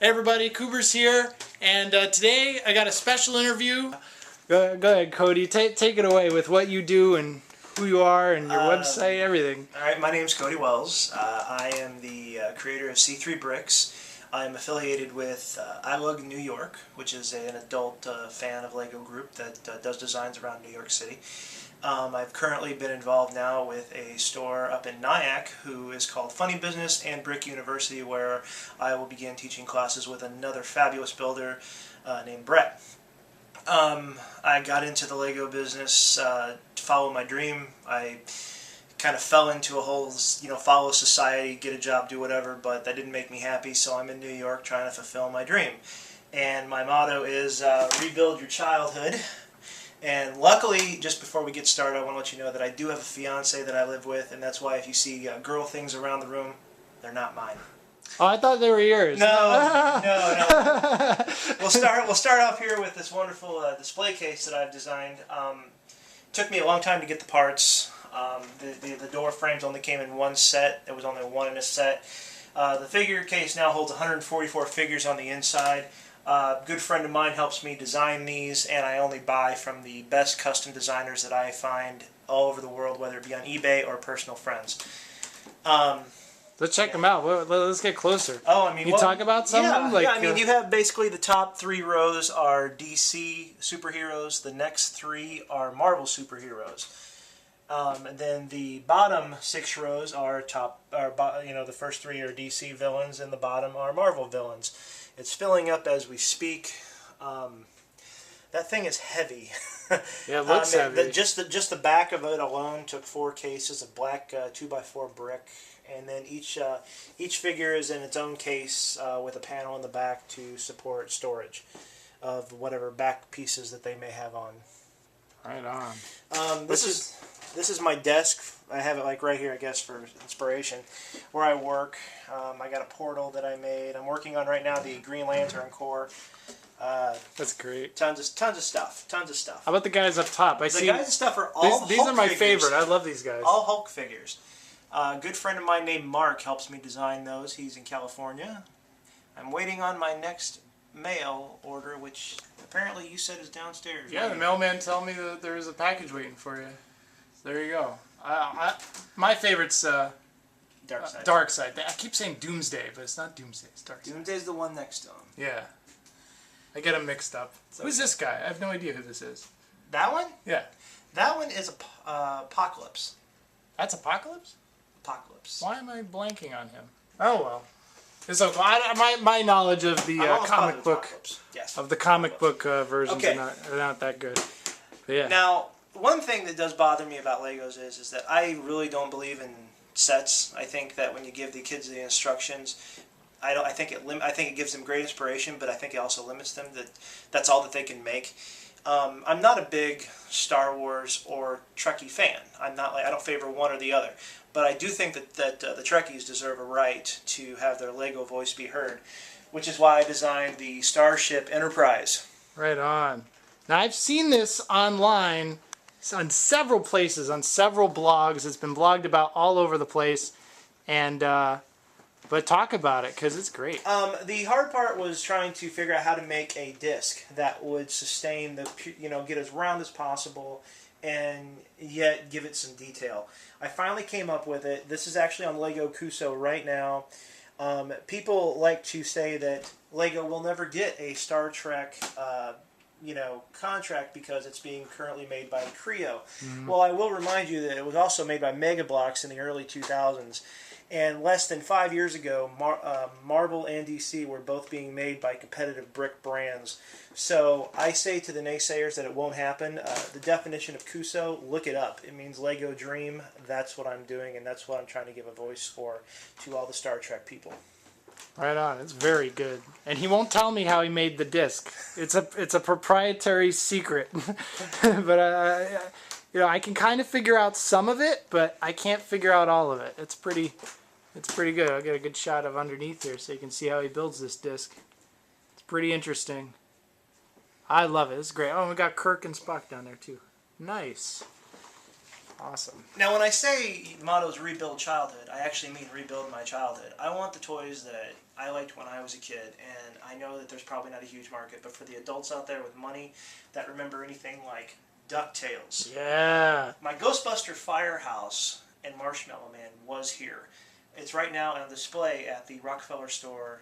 Hey everybody, Kooberz here, and today I got a special interview. Go ahead, Cody. Take it away with what you do and who you are and your website, everything. Alright, my name's Cody Wells. I am the creator of C3Brix. I'm affiliated with iLug New York, which is an adult fan of Lego group that does designs around New York City. I've currently been involved now with a store up in Nyack who is called Funny Business and Brick University, where I will begin teaching classes with another fabulous builder named Brett. I got into the Lego business to follow my dream. I kind of fell into a whole, follow society, get a job, do whatever, but that didn't make me happy, so I'm in New York trying to fulfill my dream. And my motto is rebuild your childhood. And luckily, just before we get started, I want to let you know that I do have a fiance that I live with, and that's why if you see girl things around the room, they're not mine. Oh, I thought they were yours. No. We'll start off here with this wonderful display case that I've designed. Took me a long time to get the parts. The door frames only came in one set. There was only one in a set. The figure case now holds 144 figures on the inside. A good friend of mine helps me design these, and I only buy from the best custom designers that I find all over the world, whether it be on eBay or personal friends. Let's check them out. Let's get closer. Oh, I mean, you talk about some of them? I mean, you have basically the top 3 rows are DC superheroes. The next 3 are Marvel superheroes. And then the bottom 6 rows are the first 3 are DC villains, and the bottom are Marvel villains. It's filling up as we speak. That thing is heavy. Yeah, it looks heavy. Just the back of it alone took 4 cases of black 2x4 brick, and then each figure is in its own case with a panel in the back to support storage of whatever back pieces that they may have on. Right on. This is my desk. I have it like right here, I guess, for inspiration, where I work. I got a portal that I made. I'm working on right now the Green Lantern core. That's great. Tons of stuff. How about the guys up top? The guys and stuff are all these Hulk are my figures. favorite. I love these guys. All Hulk figures. A good friend of mine named Mark helps me design those. He's in California. I'm waiting on my next mail order, which apparently you said is downstairs. Yeah, the mailman told me that there was a package waiting for you. There you go. My favorite's Darkseid. Darkseid. I keep saying Doomsday, but it's not Doomsday. It's Darkseid. Doomsday's the one next to him. Yeah. I get them mixed up. Who's this guy? I have no idea who this is. That one? Yeah. That one is Apocalypse. That's Apocalypse? Apocalypse. Why am I blanking on him? Oh well. It's okay. My knowledge of the comic book versions are not that good. But yeah. Now, one thing that does bother me about Legos is that I really don't believe in sets. I think that when you give the kids the instructions, I think it gives them great inspiration, but I think it also limits them. That's all that they can make. I'm not a big Star Wars or Trekkie fan. I don't favor one or the other, but I do think that the Trekkies deserve a right to have their Lego voice be heard, which is why I designed the Starship Enterprise. Right on. Now I've seen this online on several places, on several blogs. It's been blogged about all over the place, and but talk about it because it's great. The hard part was trying to figure out how to make a disc that would sustain get as round as possible, and yet give it some detail. I finally came up with it. This is actually on Lego CuuSoo right now. People like to say that Lego will never get a Star Trek contract because it's being currently made by Creo. Mm-hmm. Well, I will remind you that it was also made by Mega Bloks in the early 2000s. And less than 5 years ago, Marvel and DC were both being made by competitive brick brands. So I say to the naysayers that it won't happen. The definition of CuuSoo, look it up. It means Lego Dream. That's what I'm doing, and that's what I'm trying to give a voice for to all the Star Trek people. Right on. It's very good. And he won't tell me how he made the disc. It's a proprietary secret. But I can kind of figure out some of it, but I can't figure out all of it. It's pretty good. I'll get a good shot of underneath here so you can see how he builds this disc. It's pretty interesting. I love it. It's great. Oh, we got Kirk and Spock down there too. Nice. Awesome. Now, when I say mottos rebuild childhood, I actually mean rebuild my childhood. I want the toys that I liked when I was a kid, and I know that there's probably not a huge market, but for the adults out there with money that remember anything like DuckTales. Yeah. My Ghostbuster Firehouse and Marshmallow Man was here. It's right now on display at the Rockefeller store,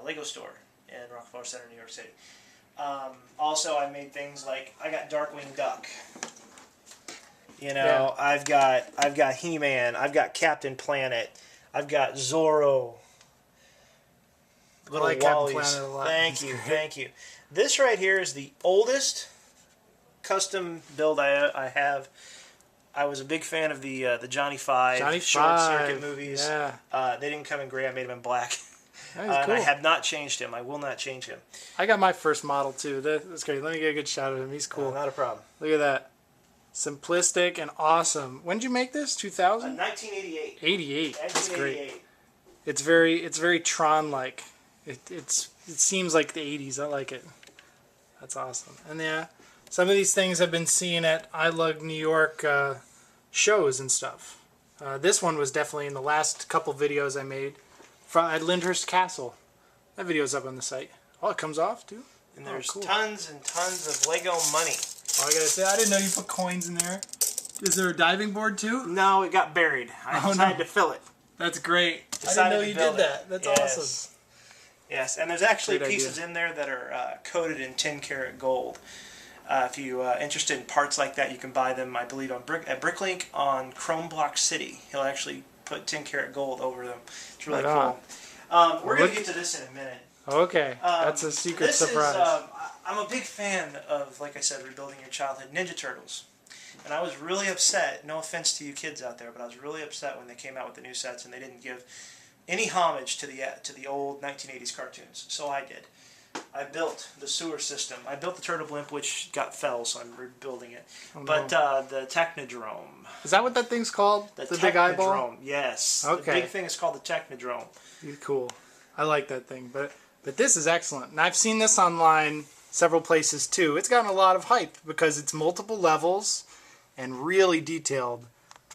Lego store in Rockefeller Center, New York City. Also, I made things like I got Darkwing Duck. You know, yeah. I've got He-Man. I've got Captain Planet. I've got Zorro. I like Captain Planet a lot. Thank you, thank you. This right here is the oldest custom build I have. I was a big fan of the Johnny Five Short Circuit movies. Yeah. They didn't come in gray. I made them in black. Cool. And I have not changed him. I will not change him. I got my first model too. That's great. Let me get a good shot of him. He's cool. Not a problem. Look at that. Simplistic and awesome. When did you make this? 2000? 1988. 88. That's great. 1988. It's very Tron-like. It seems like the 80s. I like it. That's awesome. And yeah, some of these things I've been seeing at iLug New York shows and stuff. This one was definitely in the last couple videos I made at Lyndhurst Castle. That video's up on the site. Oh, it comes off too? And there's cool. tons and tons of Lego money. Oh, I gotta say, I didn't know you put coins in there. Is there a diving board too? No, it got buried. I decided to fill it. That's great. I didn't know you did that. That's awesome. Yes, and there's actually pieces in there that are coated in 10-karat gold. If you're interested in parts like that, you can buy them, I believe, at Bricklink on Chrome Block City. He'll actually put 10-karat gold over them. It's really cool. We're going to get to this in a minute. Okay, that's a secret surprise. I'm a big fan of, like I said, rebuilding your childhood Ninja Turtles. And I was really upset, no offense to you kids out there, but I was really upset when they came out with the new sets and they didn't give any homage to the old 1980s cartoons. So I did. I built the sewer system. I built the Turtle Blimp, which fell, so I'm rebuilding it. Oh, no. But the Technodrome. Is that what that thing's called? The big eyeball? Yes. Okay. The big thing is called the Technodrome. Cool. I like that thing. But this is excellent. And I've seen this online several places too. It's gotten a lot of hype because it's multiple levels and really detailed.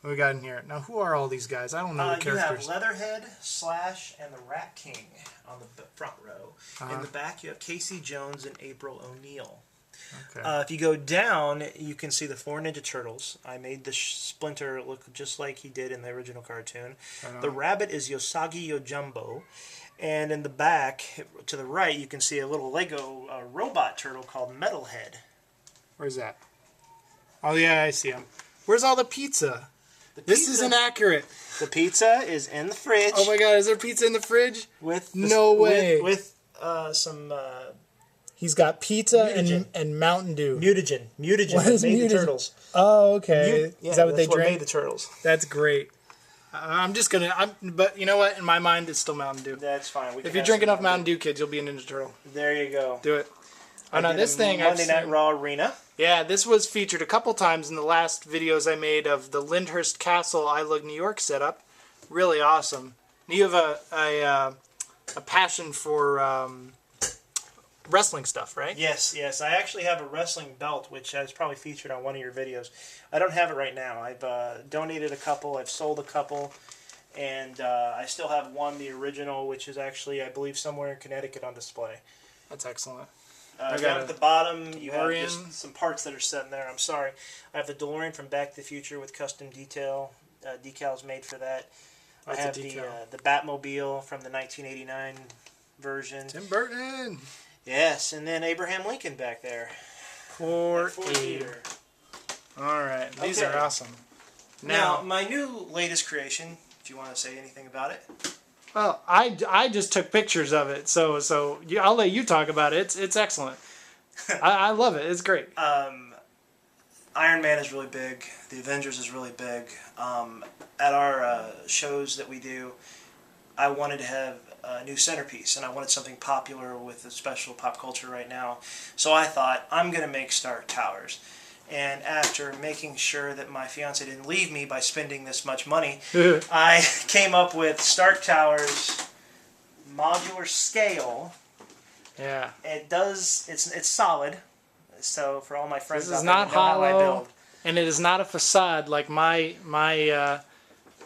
What we got in here? Now, who are all these guys? I don't know the characters. You have Leatherhead, Slash, and the Rat King on the front row. In the back, you have Casey Jones and April O'Neil. Okay. If you go down, you can see the 4 Ninja Turtles. I made the Splinter look just like he did in the original cartoon. The rabbit is Yosagi Yojimbo. And in the back, to the right, you can see a little Lego robot turtle called Metalhead. Where's that? Oh, yeah, I see him. Where's all the pizza? This isn't accurate. The pizza is in the fridge. Oh my God! Is there pizza in the fridge? No way. With some. He's got pizza and Mountain Dew. Mutagen. What is made mutagen? The turtles. Oh, okay. Is that what they drank? Made the turtles. That's great. I'm just gonna. But you know what? In my mind, it's still Mountain Dew. That's fine. If you drink enough Mountain Dew, kids, you'll be a Ninja Turtle. There you go. Do it. Oh no, this thing. Monday Night Raw Arena. Yeah, this was featured a couple times in the last videos I made of the Lyndhurst Castle iLug New York setup. Really awesome. You have a passion for wrestling stuff, right? Yes. I actually have a wrestling belt, which is probably featured on one of your videos. I don't have it right now. I've donated a couple. I've sold a couple. And I still have one, the original, which is actually, I believe, somewhere in Connecticut on display. That's excellent. Down at the bottom, you have just some parts that are set in there. I'm sorry. I have the DeLorean from Back to the Future with custom decals made for that. I have the Batmobile from the 1989 version. Tim Burton. Yes, and then Abraham Lincoln back there. Poor Abe. All right, these are awesome. Now, my new latest creation, if you want to say anything about it. Well, I just took pictures of it, so I'll let you talk about it. It's excellent. I love it. It's great. Iron Man is really big. The Avengers is really big. At our shows that we do, I wanted to have a new centerpiece, and I wanted something popular with a special pop culture right now. So I thought, I'm going to make Stark Towers. And after making sure that my fiance didn't leave me by spending this much money, I came up with Stark Towers modular scale. Yeah. It's solid. So for all my friends this is out there not that know hollow, how I build. and it is not a facade like my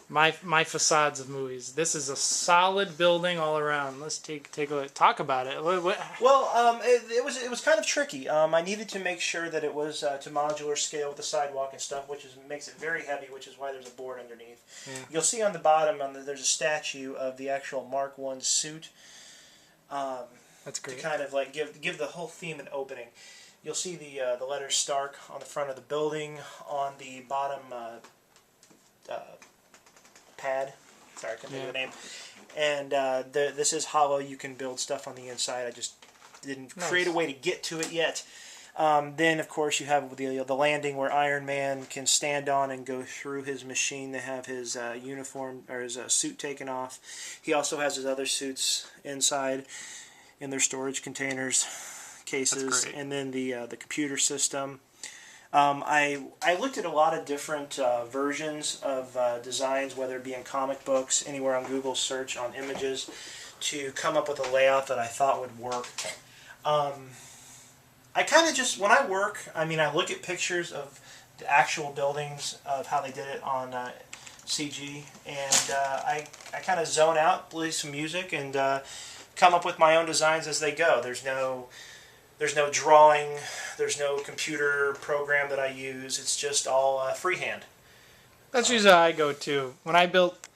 My facades of movies. This is a solid building all around. Let's take a look. Talk about it. Well, it was kind of tricky. I needed to make sure that it was to modular scale with the sidewalk and stuff, which makes it very heavy, which is why there's a board underneath. Yeah. You'll see on the bottom there's a statue of the actual Mark I suit. That's great. To kind of like give the whole theme an opening. You'll see the letters Stark on the front of the building. On the bottom pad. Sorry, I couldn't think of the name. And this is hollow. You can build stuff on the inside. I just didn't create a way to get to it yet. Then, of course, you have the landing where Iron Man can stand on and go through his machine to have his uniform or his suit taken off. He also has his other suits inside in their storage containers, cases, and then the computer system. I looked at a lot of different versions of designs, whether it be in comic books, anywhere on Google search on images, to come up with a layout that I thought would work. I kind of just, when I work, I look at pictures of the actual buildings, of how they did it on CG, and I kind of zone out, play some music, and come up with my own designs as they go. There's no drawing, there's no computer program that I use. It's just all freehand. That's usually how I go too. When I built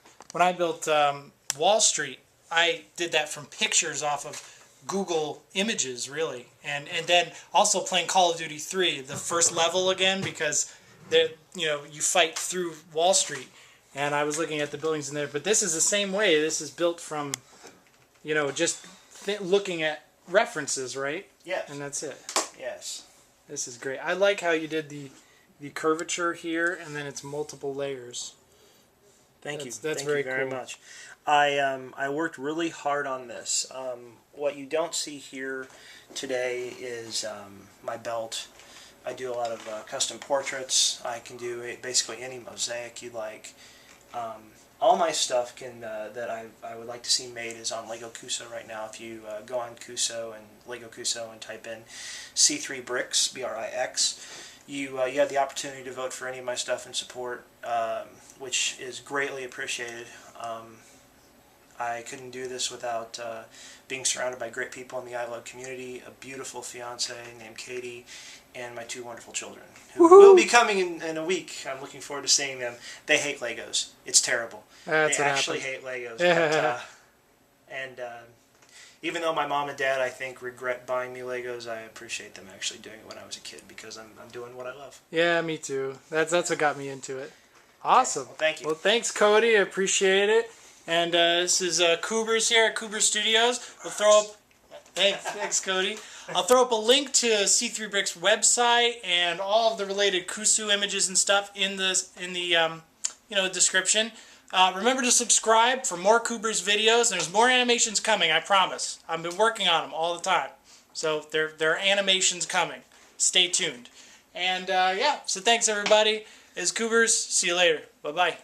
Wall Street, I did that from pictures off of Google Images, really, and then also playing Call of Duty 3, the first level again, because you fight through Wall Street, and I was looking at the buildings in there. But this is the same way. This is built from, just looking at references, right? Yes. And that's it. Yes. This is great. I like how you did the curvature here, and then it's multiple layers. Thank you. That's Thank very you very cool. much. I worked really hard on this. What you don't see here today is my belt. I do a lot of custom portraits. I can do basically any mosaic you like. All my stuff that I would like to see made is on Lego CuuSoo right now. If you go on CuuSoo and Lego CuuSoo and type in C3Brix, B-R-I-X, you have the opportunity to vote for any of my stuff and support, which is greatly appreciated. I couldn't do this without being surrounded by great people in the iLove community, a beautiful fiance named Cody, and my two wonderful children, who will be coming in a week. I'm looking forward to seeing them. They hate Legos. It's terrible. They actually hate Legos. But, even though my mom and dad, I think, regret buying me Legos, I appreciate them actually doing it when I was a kid, because I'm doing what I love. Yeah, me too. That's what got me into it. Awesome. Well, thank you. Well, thanks, Cody. I appreciate it. And this is Kooberz here at Kooberz Studios. We'll throw up. Thanks, Cody. I'll throw up a link to C3Brix website and all of the related CuuSoo images and stuff in the description. Remember to subscribe for more Kooberz videos. There's more animations coming, I promise. I've been working on them all the time. So there are animations coming. Stay tuned. And so thanks everybody. This is Kooberz. See you later. Bye-bye.